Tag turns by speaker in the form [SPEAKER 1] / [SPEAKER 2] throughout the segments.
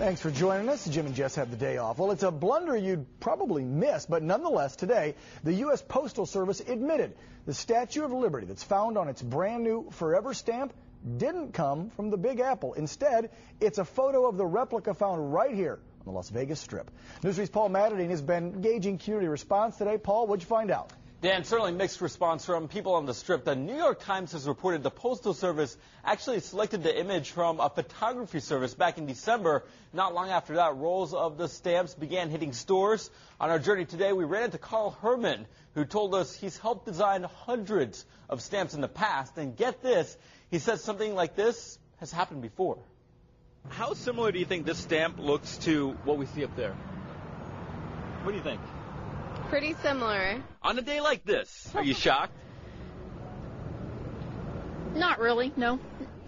[SPEAKER 1] Thanks for joining us. Jim and Jess have the day off. Well, it's a blunder you'd probably miss, but nonetheless, today, the U.S. Postal Service admitted the Statue of Liberty that's found on its brand new Forever stamp didn't come from the Big Apple. Instead, it's a photo of the replica found right here on the Las Vegas Strip. Newsweek's Paul Mattadine has been gauging community response today. Paul, what'd you find out?
[SPEAKER 2] Dan, certainly mixed response from people on the Strip. The New York Times has reported the Postal Service actually selected the image from a photography service back in December. Not long after that, rolls of the stamps began hitting stores. On our journey today, we ran into Carl Herman, who told us he's helped design hundreds of stamps in the past. And get this, he says something like this has happened before.
[SPEAKER 3] How similar do you think this stamp looks to what we see up there? What do you think?
[SPEAKER 4] Pretty similar.
[SPEAKER 3] On a day like this, are you shocked?
[SPEAKER 4] Not really, no.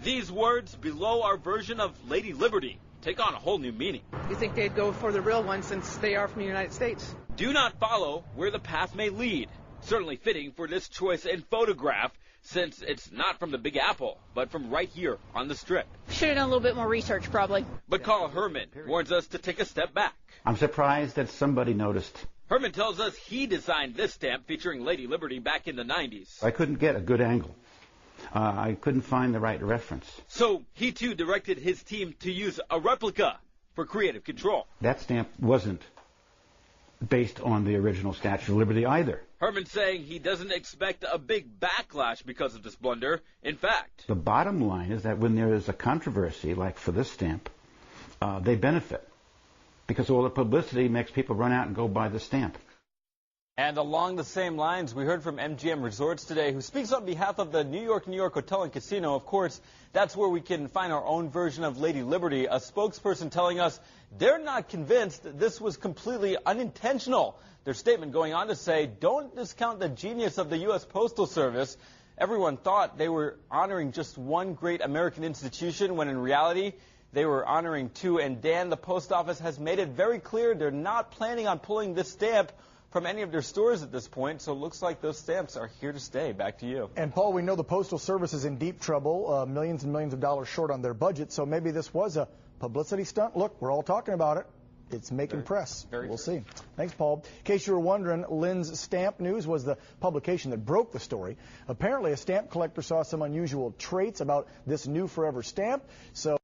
[SPEAKER 3] These words below our version of Lady Liberty take on a whole new meaning.
[SPEAKER 5] You think they'd go for the real one since they are from the United States?
[SPEAKER 3] Do not follow where the path may lead. Certainly fitting for this choice in photograph, since it's not from the Big Apple, but from right here on the Strip.
[SPEAKER 4] Should have done a little bit more research, probably.
[SPEAKER 3] But Carl Herman warns us to take a step back.
[SPEAKER 6] I'm surprised that somebody noticed.
[SPEAKER 3] Herman tells us he designed this stamp featuring Lady Liberty back in the 90s.
[SPEAKER 6] I couldn't get a good angle. I couldn't find the right reference.
[SPEAKER 3] So he too directed his team to use a replica for creative control.
[SPEAKER 6] That stamp wasn't based on the original Statue of Liberty either.
[SPEAKER 3] Herman saying he doesn't expect a big backlash because of this blunder. In fact,
[SPEAKER 6] the bottom line is that when there is a controversy, like for this stamp, they benefit, because all the publicity makes people run out and go buy the stamp.
[SPEAKER 2] And along the same lines, we heard from MGM Resorts today, who speaks on behalf of the New York Hotel and Casino. Of course, that's where we can find our own version of Lady Liberty. A spokesperson telling us they're not convinced that this was completely unintentional. Their statement going on to say, don't discount the genius of the U.S. Postal Service. Everyone thought they were honoring just one great American institution, when in reality, they were honoring two. And Dan, the post office has made it very clear they're not planning on pulling this stamp from any of their stores at this point. So it looks like those stamps are here to stay. Back to you.
[SPEAKER 1] And Paul, we know the Postal Service is in deep trouble, millions and millions of dollars short on their budget. So maybe this was a publicity stunt. Look, we're all talking about it. It's making press. We'll see. Thanks, Paul. In case you were wondering, Lynn's Stamp News was the publication that broke the story. Apparently, a stamp collector saw some unusual traits about this new Forever stamp. So